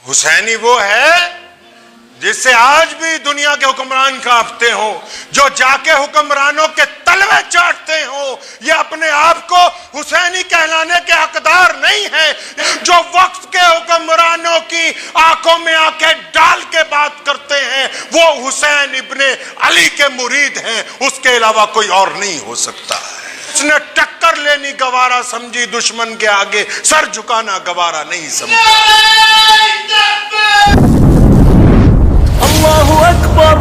حسینی وہ ہے جس سے آج بھی دنیا کے حکمران کانپتے ہو، جو جا کے حکمرانوں کے تلوے چاٹتے ہو، یہ اپنے آپ کو حسینی کہلانے کے حقدار نہیں ہے۔ جو وقت کے حکمرانوں کی آنکھوں میں آنکھیں ڈال کے بات کرتے ہیں وہ حسین ابن علی کے مرید ہیں، اس کے علاوہ کوئی اور نہیں ہو سکتا ہے۔ اس نے ٹکر لینی گوارا سمجھی، دشمن کے آگے سر جھکانا گوارا نہیں سمجھا۔ اللہ اکبر۔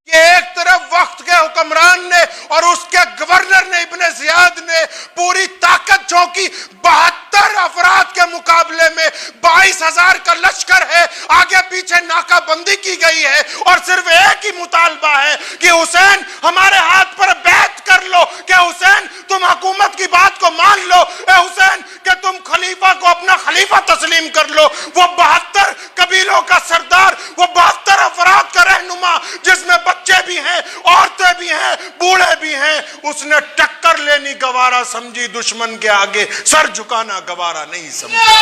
یہ ایک طرف وقت کے حکمران نے اور اس کے گورنر نے ابن زیاد نے پوری طاقت جھونکی، 72 افراد کے مقابلے میں 22,000 کا لشکر ہے، آگے پیچھے ناکہ بندی کی گئی ہے اور صرف ایک ہی مطالبہ ہے کہ حسین ہمارے ہاتھ پر بیعت کر لو، کہ حسین تم حکومت کی بات کو مان لو، اے حسین کہ تم خلیفہ کو اپنا خلیفہ تسلیم کر لو۔ وہ 72 قبیلوں کا سردار، وہ 72 افراد کا رہنما جس میں بچے بھی ہیں، عورتیں بھی ہیں، بوڑھے بھی ہیں، اس نے ٹکر لینی گوارا سمجھی، دشمن کے آگے سر جھکانا گوارا نہیں سمجھا۔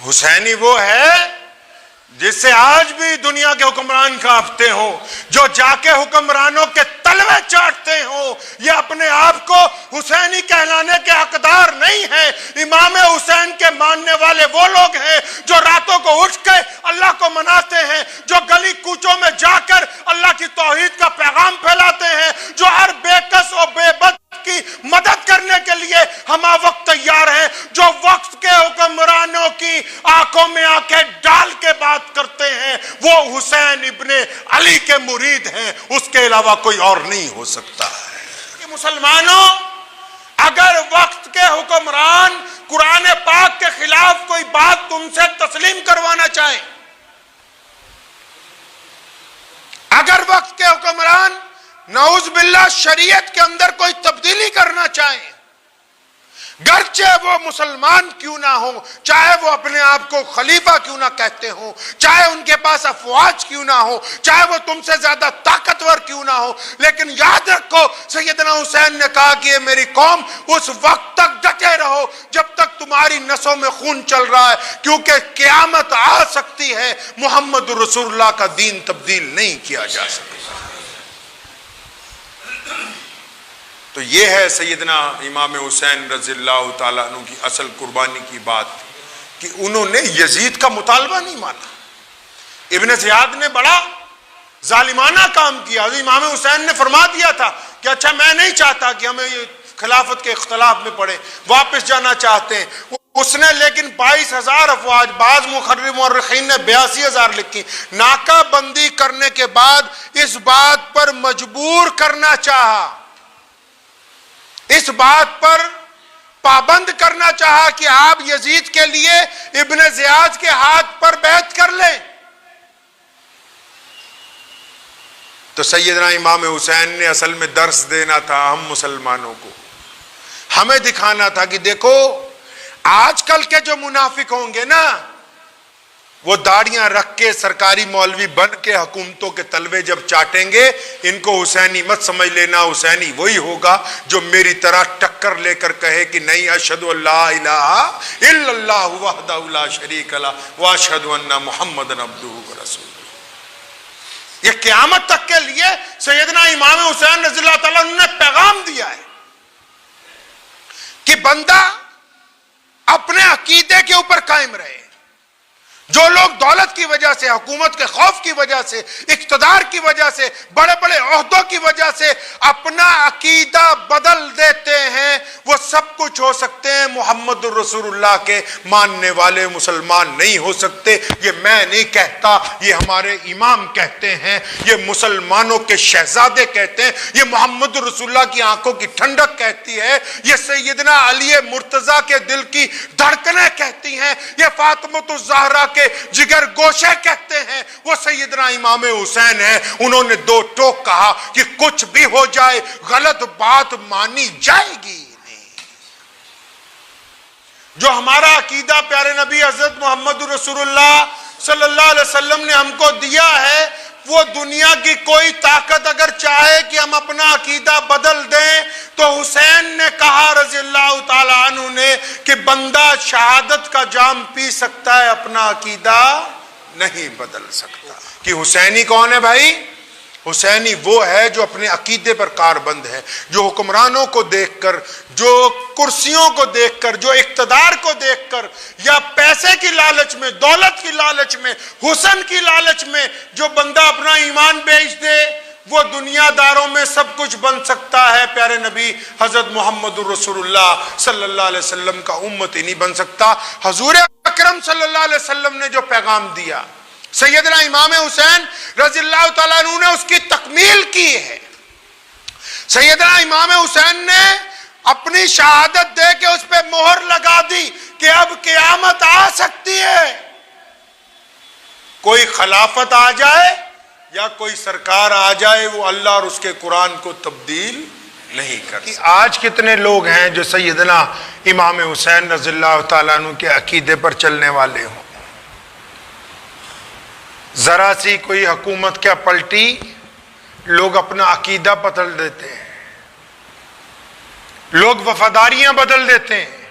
حسینی وہ ہے جس سے آج بھی دنیا کے حکمران کانپتے ہو، جو جا کے حکمرانوں کے تلوے چاٹتے ہو، یہ اپنے آپ کو حسینی کہلانے کے حقدار نہیں ہے۔ امام حسین کے ماننے والے وہ لوگ ہیں جو راتوں کو اٹھ کے اللہ کو مناتے ہیں، جو گلی کوچوں میں جا کر اللہ کی توحید کا پیغام پھیلاتے ہیں، جو ہر بے کس اور بے بد کی مدد کرنے کے لیے ہمہ وقت تیار ہیں، جو وقت کے حکمرانوں کی آنکھوں میں آنکھیں ڈال کے بات کرتے ہیں وہ حسین ابن علی کے مرید ہیں، اس کے علاوہ کوئی اور نہیں ہو سکتا ہے۔ کہ مسلمانوں، اگر وقت کے حکمران قرآن پاک کے خلاف کوئی بات تم سے تسلیم کروانا چاہیں، اگر وقت کے حکمران نعوذ باللہ شریعت کے اندر کوئی تبدیلی کرنا چاہیں، گرچہ وہ مسلمان کیوں نہ ہو، چاہے وہ اپنے آپ کو خلیفہ کیوں نہ کہتے ہوں، چاہے ان کے پاس افواج کیوں نہ ہو، چاہے وہ تم سے زیادہ طاقتور کیوں نہ ہو، لیکن یاد رکھو سیدنا حسین نے کہا کہ یہ میری قوم اس وقت تک ڈٹے رہو جب تک تمہاری نسوں میں خون چل رہا ہے، کیونکہ قیامت آ سکتی ہے، محمد رسول اللہ کا دین تبدیل نہیں کیا جا سکتا۔ تو یہ ہے سیدنا امام حسین رضی اللہ تعالیٰ عنہ کی اصل قربانی کی بات، کہ انہوں نے یزید کا مطالبہ نہیں مانا۔ ابن زیاد نے بڑا ظالمانہ کام کیا، امام حسین نے فرما دیا تھا کہ اچھا میں نہیں چاہتا کہ ہمیں یہ خلافت کے اختلاف میں پڑے، واپس جانا چاہتے ہیں۔ اس نے لیکن 22,000 افواج، بعض مورخین نے 82,000 لکھی، ناکہ بندی کرنے کے بعد اس بات پر مجبور کرنا چاہا، اس بات پر پابند کرنا چاہا کہ آپ یزید کے لیے ابن زیاد کے ہاتھ پر بیعت کر لیں۔ تو سیدنا امام حسین نے اصل میں درس دینا تھا ہم مسلمانوں کو، ہمیں دکھانا تھا کہ دیکھو آج کل کے جو منافق ہوں گے نا، وہ داڑیاں رکھ کے سرکاری مولوی بن کے حکومتوں کے تلوے جب چاٹیں گے، ان کو حسینی مت سمجھ لینا، حسینی وہی ہوگا جو میری طرح ٹکر لے کر کہے کہ نہیں اشہد ان لا الہ الا اللہ وحدہ لا شریک لہ واشہد ان محمدًا عبدہ ورسولہ۔ یہ قیامت تک کے لیے سیدنا امام حسین رضی اللہ تعالیٰ عنہ نے پیغام دیا ہے کہ بندہ اپنے عقیدے کے اوپر قائم رہے۔ جو لوگ دولت کی وجہ سے، حکومت کے خوف کی وجہ سے، اقتدار کی وجہ سے، بڑے بڑے عہدوں کی وجہ سے اپنا عقیدہ بدل دیتے ہیں، وہ سب کچھ ہو سکتے ہیں، محمد الرسول اللہ کے ماننے والے مسلمان نہیں ہو سکتے۔ یہ میں نہیں کہتا، یہ ہمارے امام کہتے ہیں، یہ مسلمانوں کے شہزادے کہتے ہیں، یہ محمد الرسول اللہ کی آنکھوں کی ٹھنڈک کہتی ہے، یہ سیدنا علی مرتضیٰ کے دل کی دھڑکنیں کہتی ہیں، یہ فاطمہ الزہرا کے جگر گوشے کہتے ہیں وہ سیدنا امام حسین ہیں. انہوں نے دو ٹوک کہا کہ کچھ بھی ہو جائے غلط بات مانی جائے گی نہیں. جو ہمارا عقیدہ پیارے نبی حضرت محمد رسول اللہ صلی اللہ علیہ وسلم نے ہم کو دیا ہے، وہ دنیا کی کوئی طاقت اگر چاہے کہ ہم اپنا عقیدہ بدل دیں تو حسین نے کہا رضی اللہ تعالیٰ عنہ نے کہ بندہ شہادت کا جام پی سکتا ہے، اپنا عقیدہ نہیں بدل سکتا. کہ حسینی کون ہے بھائی؟ حسینی وہ ہے جو اپنے عقیدے پر کاربند ہے، جو حکمرانوں کو دیکھ کر، جو کرسیوں کو دیکھ کر، جو اقتدار کو دیکھ کر، یا پیسے کی لالچ میں، دولت کی لالچ میں، حسن کی لالچ میں جو بندہ اپنا ایمان بیچ دے وہ دنیا داروں میں سب کچھ بن سکتا ہے، پیارے نبی حضرت محمد رسول اللہ صلی اللہ علیہ وسلم کا امتی نہیں بن سکتا. حضور اکرم صلی اللہ علیہ وسلم نے جو پیغام دیا سیدنا امام حسین رضی اللہ تعالیٰ عنہ نے اس کی تکمیل کی ہے. سیدنا امام حسین نے اپنی شہادت دے کے اس پہ مہر لگا دی کہ اب قیامت آ سکتی ہے، کوئی خلافت آ جائے یا کوئی سرکار آ جائے وہ اللہ اور اس کے قرآن کو تبدیل نہیں کر سکتے. آج کتنے لوگ ہیں جو سیدنا امام حسین رضی اللہ تعالیٰ عنہ کے عقیدے پر چلنے والے ہوں؟ ذرا سی کوئی حکومت کیا پلٹی لوگ اپنا عقیدہ بدل دیتے ہیں، لوگ وفاداریاں بدل دیتے ہیں،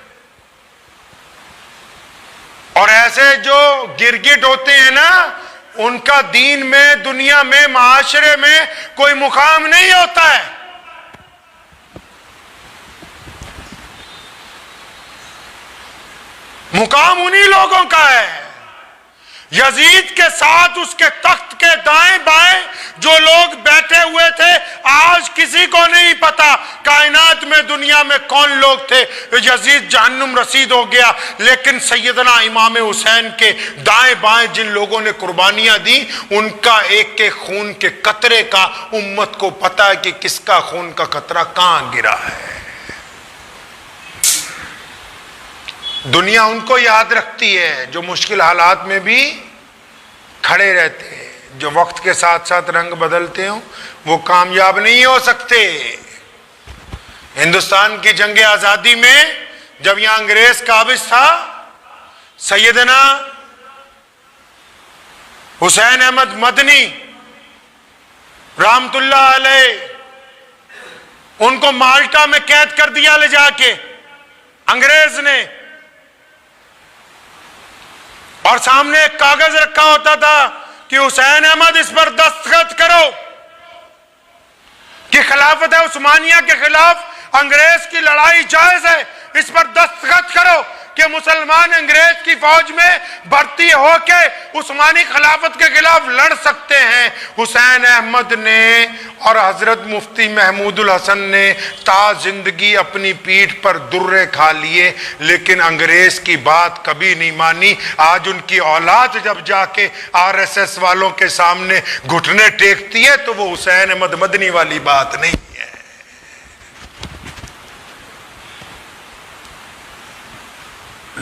اور ایسے جو گرگٹ ہوتے ہیں نا ان کا دین میں، دنیا میں، معاشرے میں کوئی مقام نہیں ہوتا ہے. مقام انہی لوگوں کا ہے. یزید کے ساتھ اس کے تخت کے دائیں بائیں جو لوگ بیٹھے ہوئے تھے آج کسی کو نہیں پتا کائنات میں، دنیا میں کون لوگ تھے. یزید جہنم رسید ہو گیا، لیکن سیدنا امام حسین کے دائیں بائیں جن لوگوں نے قربانیاں دی ان کا ایک کے خون کے قطرے کا امت کو پتا ہے کہ کس کا خون کا قطرہ کہاں گرا ہے. دنیا ان کو یاد رکھتی ہے جو مشکل حالات میں بھی کھڑے رہتے ہیں، جو وقت کے ساتھ ساتھ رنگ بدلتے ہوں وہ کامیاب نہیں ہو سکتے. ہندوستان کی جنگ آزادی میں جب یہاں انگریز قابض تھا، سیدنا حسین احمد مدنی رحمت اللہ علیہ ان کو مالٹا میں قید کر دیا لے جا کے انگریز نے، اور سامنے ایک کاغذ رکھا ہوتا تھا کہ حسین احمد اس پر دستخط کرو کہ خلافت عثمانیہ کے خلاف انگریز کی لڑائی جائز ہے، اس پر دستخط کرو کہ مسلمان انگریز کی فوج میں بھرتی ہو کے عثمانی خلافت کے خلاف لڑ سکتے ہیں. حسین احمد نے اور حضرت مفتی محمود الحسن نے تا زندگی اپنی پیٹھ پر درے کھا لیے لیکن انگریز کی بات کبھی نہیں مانی. آج ان کی اولاد جب جا کے RSS والوں کے سامنے گھٹنے ٹیکتی ہے تو وہ حسین احمد مدنی والی بات نہیں ہے.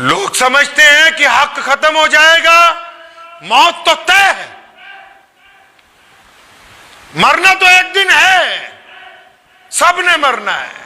لوگ سمجھتے ہیں کہ حق ختم ہو جائے گا، موت تو طے ہے، مرنا تو ایک دن ہے، سب نے مرنا ہے.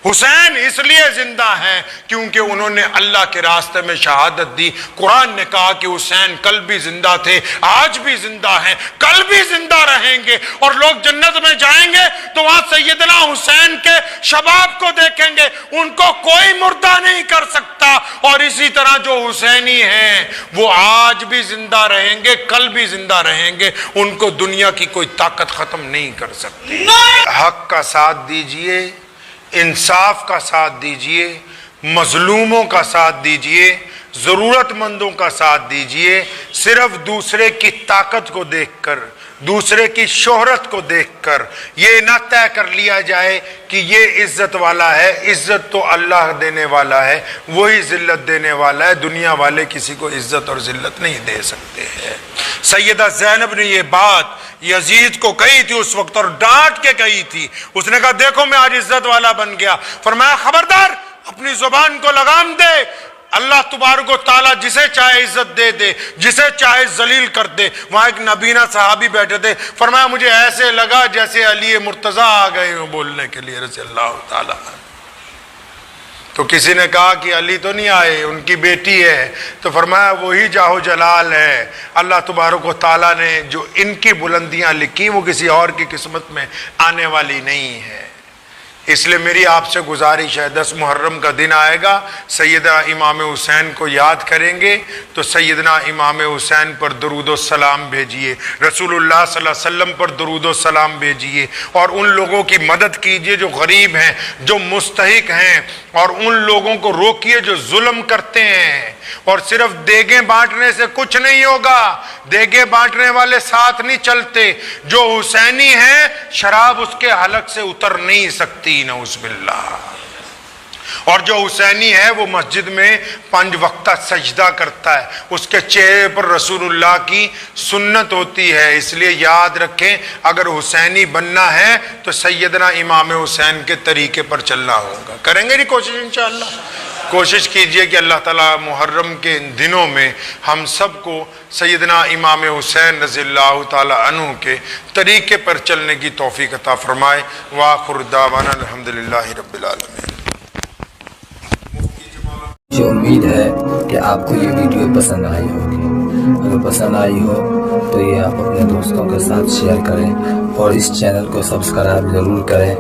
حسین اس لیے زندہ ہیں کیونکہ انہوں نے اللہ کے راستے میں شہادت دی. قرآن نے کہا کہ حسین کل بھی زندہ تھے، آج بھی زندہ ہیں، کل بھی زندہ رہیں گے، اور لوگ جنت میں جائیں گے تو وہاں سیدنا حسین کے شباب کو دیکھیں گے، ان کو کوئی مردہ نہیں کر سکتا. اور اسی طرح جو حسینی ہیں وہ آج بھی زندہ رہیں گے، کل بھی زندہ رہیں گے، ان کو دنیا کی کوئی طاقت ختم نہیں کر سکتی. حق کا ساتھ دیجئے، انصاف کا ساتھ دیجئے، مظلوموں کا ساتھ دیجئے، ضرورت مندوں کا ساتھ دیجئے. صرف دوسرے کی طاقت کو دیکھ کر، دوسرے کی شہرت کو دیکھ کر یہ نہ طے کر لیا جائے کہ یہ عزت والا ہے. عزت تو اللہ دینے والا ہے، وہی ذلت دینے والا ہے. دنیا والے کسی کو عزت اور ذلت نہیں دے سکتے ہیں. سیدہ زینب نے یہ بات یزید کو کہی تھی اس وقت، اور ڈانٹ کے کہی تھی. اس نے کہا دیکھو میں آج عزت والا بن گیا. فرمایا خبردار، اپنی زبان کو لگام دے، اللہ تبارک و تعالیٰ جسے چاہے عزت دے دے، جسے چاہے ذلیل کر دے۔ وہاں ایک نبینا صحابی بیٹھے تھے، فرمایا مجھے ایسے لگا جیسے علی مرتضیٰ آ گئے ہوں بولنے کے لیے رضی اللہ تعالیٰ۔ تو کسی نے کہا کہ علی تو نہیں آئے، ان کی بیٹی ہے، تو فرمایا وہی جاہ و جلال ہے۔ اللہ تبارک و تعالیٰ نے جو ان کی بلندیاں لکھی وہ کسی اور کی قسمت میں آنے والی نہیں ہے۔ اس لیے میری آپ سے گزارش ہے، 10 محرم کا دن آئے گا، سیدنا امام حسین کو یاد کریں گے تو سیدنا امام حسین پر درود و سلام بھیجیے، رسول اللہ صلی اللہ علیہ وسلم پر درود و سلام بھیجیے، اور ان لوگوں کی مدد کیجیے جو غریب ہیں، جو مستحق ہیں، اور ان لوگوں کو روکیے جو ظلم کرتے ہیں۔ اور صرف دیگیں بانٹنے سے کچھ نہیں ہوگا، دیگیں بانٹنے والے ساتھ نہیں چلتے، جو حسینی ہیں شراب اس کے حلق سے اتر نہیں سکتی، نعوذ باللہ۔ اور جو حسینی ہے وہ مسجد میں 5 وقتہ سجدہ کرتا ہے، اس کے چہرے پر رسول اللہ کی سنت ہوتی ہے۔ اس لیے یاد رکھیں اگر حسینی بننا ہے تو سیدنا امام حسین کے طریقے پر چلنا ہوگا۔ کریں گے نہیں کوشش انشاءاللہ؟ کوشش کیجئے کہ اللہ تعالیٰ محرم کے دنوں میں ہم سب کو سیدنا امام حسین رضی اللہ تعالیٰ عنہ کے طریقے پر چلنے کی توفیق عطا فرمائے۔ وآخر دعوانا الحمدللہ رب العالمین۔ مجھے امید ہے کہ آپ کو یہ ویڈیو پسند آئی ہوگی۔ اگر پسند آئی ہو تو یہ آپ اپنے دوستوں کے ساتھ شیئر کریں اور اس چینل کو سبسکرائب ضرور کریں۔